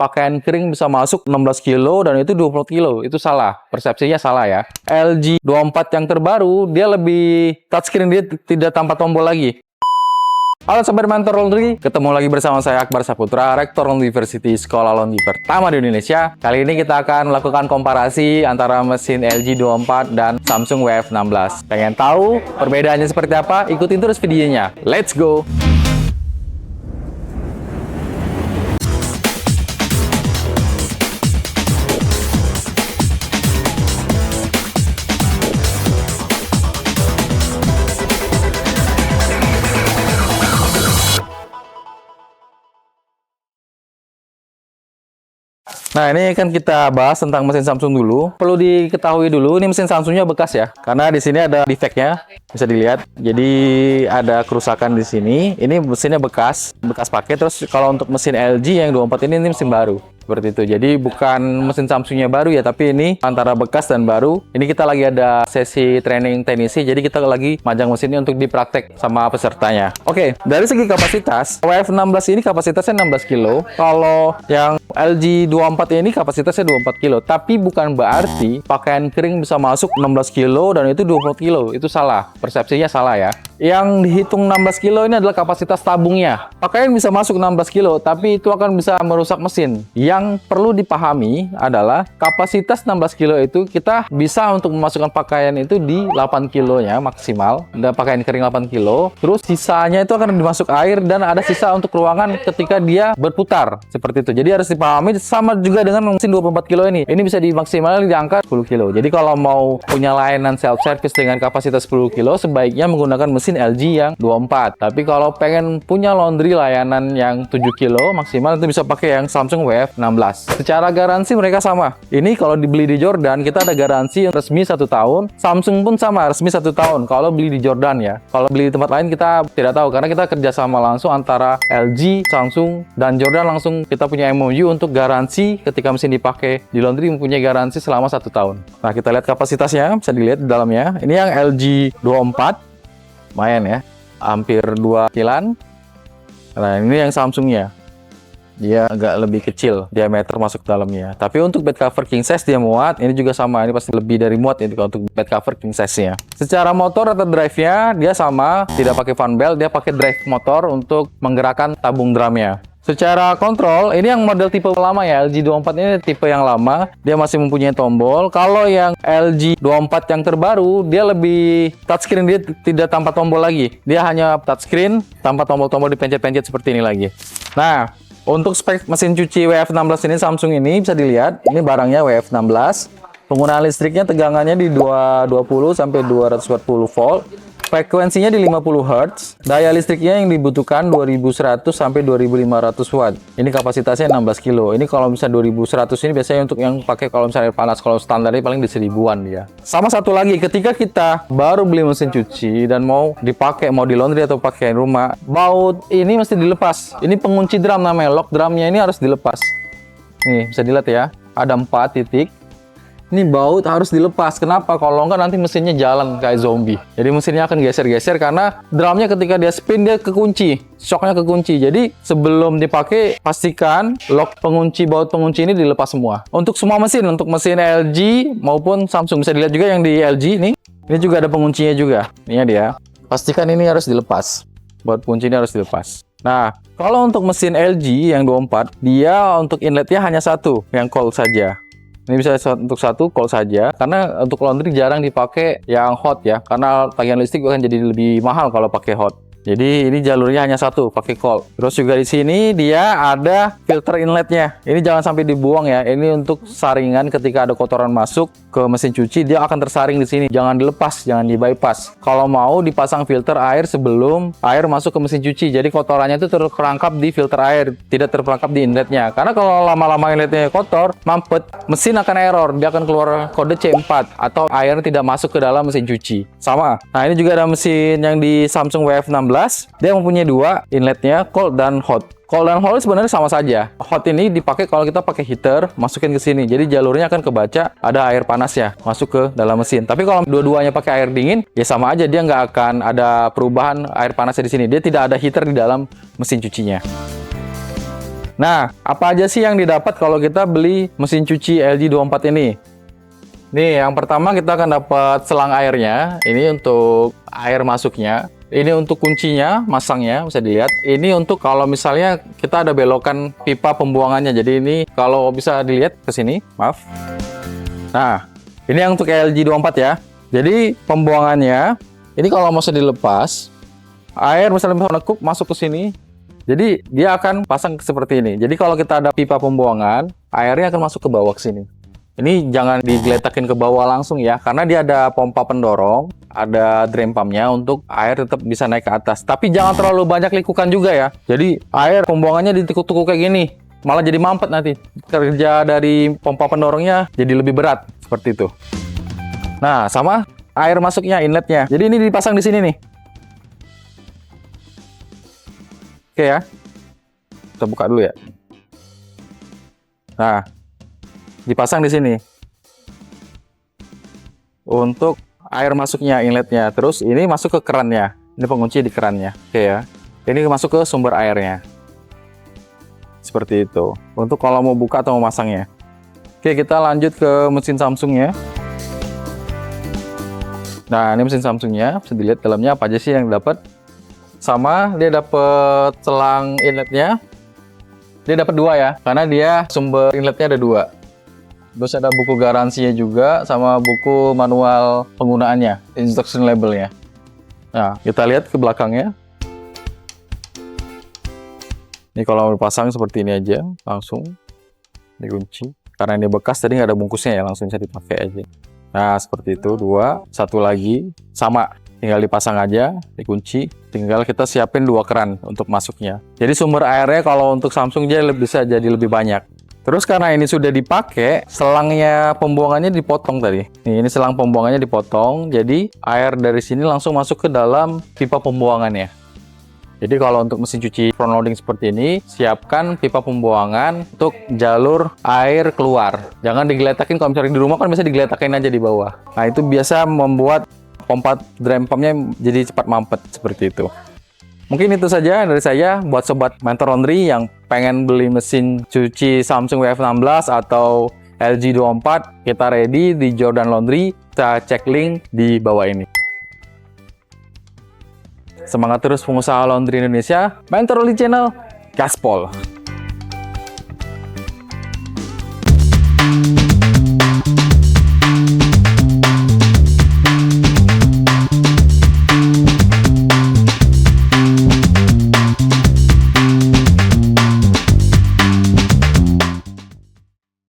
pakaian kering bisa masuk 16 kilo dan itu 20 kilo. Itu salah. Persepsinya salah ya. LG 24 yang terbaru, dia lebih touchscreen, dia tidak tanpa tombol lagi. Halo Sobat Mentor Laundry, ketemu lagi bersama saya Akbar Saputra, Rektor University Sekolah Laundry pertama di Indonesia. Kali ini kita akan melakukan komparasi antara mesin LG 24 dan Samsung WF16. Pengen tahu perbedaannya seperti apa? Ikutin terus videonya. Let's go! Nah, ini kan kita bahas tentang mesin Samsung dulu. Perlu diketahui dulu, ini mesin Samsungnya bekas ya. Karena di sini ada defeknya, bisa dilihat. Jadi ada kerusakan di sini. Ini mesinnya bekas pakai. Terus kalau untuk mesin LG yang 24 ini mesin baru. Seperti itu. Jadi bukan mesin Samsungnya baru ya, tapi ini antara bekas dan baru. Ini kita lagi ada sesi training teknisi, jadi kita lagi majang mesin ini untuk dipraktek sama pesertanya. Oke, dari segi kapasitas, WF16 ini kapasitasnya 16 kilo. Kalau yang LG 24 ini kapasitasnya 24 kilo. Tapi bukan berarti pakaian kering bisa masuk 16 kilo dan itu 20 kilo. Itu salah. Persepsinya salah ya. Yang dihitung 16 kilo ini adalah kapasitas tabungnya. Pakaian bisa masuk 16 kilo, tapi itu akan bisa merusak mesin. Yang perlu dipahami adalah kapasitas 16 kilo itu kita bisa untuk memasukkan pakaian itu di 8 kilonya maksimal. Dan pakaian kering 8 kilo. Terus sisanya itu akan dimasuk air dan ada sisa untuk ruangan ketika dia berputar. Seperti itu. Jadi harus dipahami sama juga dengan mesin 24 kilo ini. Ini bisa dimaksimal di angka 10 kilo. Jadi kalau mau punya layanan self-service dengan kapasitas 10 kilo, sebaiknya menggunakan mesin LG yang 24. Tapi kalau pengen punya laundry layanan yang 7 kilo maksimal, itu bisa pakai yang Samsung WF16. Secara garansi mereka sama. Ini kalau dibeli di Jordan, kita ada garansi yang resmi 1 tahun. Samsung pun sama, resmi 1 tahun. Kalau beli di Jordan ya. Kalau beli di tempat lain kita tidak tahu, karena kita kerjasama langsung antara LG, Samsung, dan Jordan. Langsung kita punya MOU untuk garansi ketika mesin dipakai di laundry, mempunyai garansi selama 1 tahun. Nah, kita lihat kapasitasnya, bisa dilihat di dalamnya. Ini yang LG 24. Lumayan ya, hampir 2 kilan. Nah, ini yang Samsungnya. Dia agak lebih kecil diameter masuk dalamnya. Tapi untuk bed cover king size dia muat. Ini juga sama, ini pasti lebih dari muat ini kalau untuk bed cover king size-nya. Secara motor atau drive-nya dia sama, tidak pakai fan belt, dia pakai drive motor untuk menggerakkan tabung drumnya. Secara kontrol, ini yang model tipe lama ya, LG 24 ini tipe yang lama, dia masih mempunyai tombol. Kalau yang LG 24 yang terbaru, dia lebih touchscreen, dia tidak tanpa tombol lagi. Dia hanya touchscreen tanpa tombol-tombol dipencet-pencet seperti ini lagi. Nah, untuk spek mesin cuci WF16 ini, Samsung ini bisa dilihat, ini barangnya WF16. Penggunaan listriknya tegangannya di 220 sampai 240 volt. Frekuensinya di 50 Hz, daya listriknya yang dibutuhkan 2100 sampai 2500 watt. Ini kapasitasnya 16 kilo. Ini kalau misalnya 2100 ini biasanya untuk yang pakai kalau misalnya air panas. Kalau standarnya paling di 1000-an dia. Sama satu lagi, ketika kita baru beli mesin cuci dan mau dipakai, mau di laundry atau pakai rumah, baut ini mesti dilepas. Ini pengunci drum namanya, lock drumnya ini harus dilepas. Nih, bisa dilihat ya, ada 4 titik. Ini baut harus dilepas. Kenapa? Kalau enggak nanti mesinnya jalan kayak zombie. Jadi mesinnya akan geser-geser karena drumnya ketika dia spin dia kekunci. Shocknya kekunci. Jadi sebelum dipakai pastikan lock pengunci, baut pengunci ini dilepas semua. Untuk semua mesin, untuk mesin LG maupun Samsung. Bisa dilihat juga yang di LG ini. Ini juga ada penguncinya juga. Ini dia. Pastikan ini harus dilepas. Baut pengunci ini harus dilepas. Nah, kalau untuk mesin LG yang 24, dia untuk inletnya hanya satu, yang cold saja. Ini bisa untuk satu cold saja, karena untuk laundry jarang dipakai yang hot ya, karena tagihan listrik akan jadi lebih mahal kalau pakai hot. Jadi ini jalurnya hanya satu, pakai cold. Terus juga di sini dia ada filter inletnya. Ini jangan sampai dibuang ya. Ini untuk saringan ketika ada kotoran masuk ke mesin cuci, dia akan tersaring di sini. Jangan dilepas, jangan di bypass. Kalau mau dipasang filter air sebelum air masuk ke mesin cuci. Jadi kotorannya itu terperangkap di filter air, tidak terperangkap di inletnya. Karena kalau lama-lama inletnya kotor, mampet, mesin akan error. Dia akan keluar kode C4 atau air tidak masuk ke dalam mesin cuci. Sama. Nah, ini juga ada mesin yang di Samsung WF16. Dia mempunyai 2 inletnya, cold dan hot. Cold dan hot sebenarnya sama saja. Hot ini dipakai kalau kita pakai heater, masukin ke sini. Jadi jalurnya akan kebaca ada air panas ya, masuk ke dalam mesin. Tapi kalau dua-duanya pakai air dingin, ya sama aja, dia nggak akan ada perubahan air panasnya di sini. Dia tidak ada heater di dalam mesin cucinya. Nah, apa aja sih yang didapat kalau kita beli mesin cuci LG 24 ini? Nih, yang pertama kita akan dapat selang airnya. Ini untuk air masuknya. Ini untuk kuncinya, masangnya, bisa dilihat. Ini untuk kalau misalnya kita ada belokan pipa pembuangannya. Jadi ini kalau bisa dilihat ke sini, maaf. Nah, ini yang untuk LG 24 ya. Jadi pembuangannya, ini kalau mau dilepas, air misalnya menekuk masuk ke sini. Jadi dia akan pasang seperti ini. Jadi kalau kita ada pipa pembuangan, airnya akan masuk ke bawah ke sini. Ini jangan digeletakin ke bawah langsung ya, karena dia ada pompa pendorong, ada drain pumpnya untuk air tetap bisa naik ke atas. Tapi jangan terlalu banyak likukan juga ya. Jadi air pembuangannya ditekuk-tekuk kayak gini, malah jadi mampet nanti. Kerja dari pompa pendorongnya jadi lebih berat seperti itu. Nah, sama air masuknya, inletnya. Jadi ini dipasang di sini nih. Oke ya, kita buka dulu ya. Nah, dipasang di sini untuk air masuknya, inletnya. Terus ini masuk ke kerannya. Ini pengunci di kerannya. Oke ya. Ini masuk ke sumber airnya. Seperti itu. Untuk kalau mau buka atau mau masangnya. Oke, kita lanjut ke mesin Samsungnya. Nah, ini mesin Samsungnya. Bisa dilihat dalamnya apa aja sih yang dapat. Sama, dia dapat selang inletnya. Dia dapat 2 ya, karena dia sumber inletnya ada 2. Terus ada buku garansinya juga, sama buku manual penggunaannya, instruction labelnya. Nah, kita lihat ke belakangnya. Ini kalau mau dipasang seperti ini aja, langsung dikunci. Karena ini bekas, tadi nggak ada bungkusnya ya, langsung bisa dipakai aja. Nah, seperti itu, 2. Satu lagi, sama. Tinggal dipasang aja, dikunci. Tinggal kita siapin 2 keran untuk masuknya. Jadi sumber airnya kalau untuk Samsung dia bisa jadi lebih banyak. Terus karena ini sudah dipakai, selangnya pembuangannya dipotong tadi. Nih, ini selang pembuangannya dipotong, jadi air dari sini langsung masuk ke dalam pipa pembuangannya. Jadi kalau untuk mesin cuci front loading seperti ini, siapkan pipa pembuangan untuk jalur air keluar. Jangan digeletakin, kalau misalnya di rumah kan bisa digeletakin aja di bawah. Nah, itu biasa membuat pompa drain pumpnya jadi cepat mampet seperti itu. Mungkin itu saja dari saya buat sobat Mentor Laundry yang pengen beli mesin cuci Samsung WF16 atau LG 24. Kita ready di Jordan Laundry. Kita cek link di bawah ini. Semangat terus pengusaha laundry Indonesia. Mentor Laundry Channel, gaspol!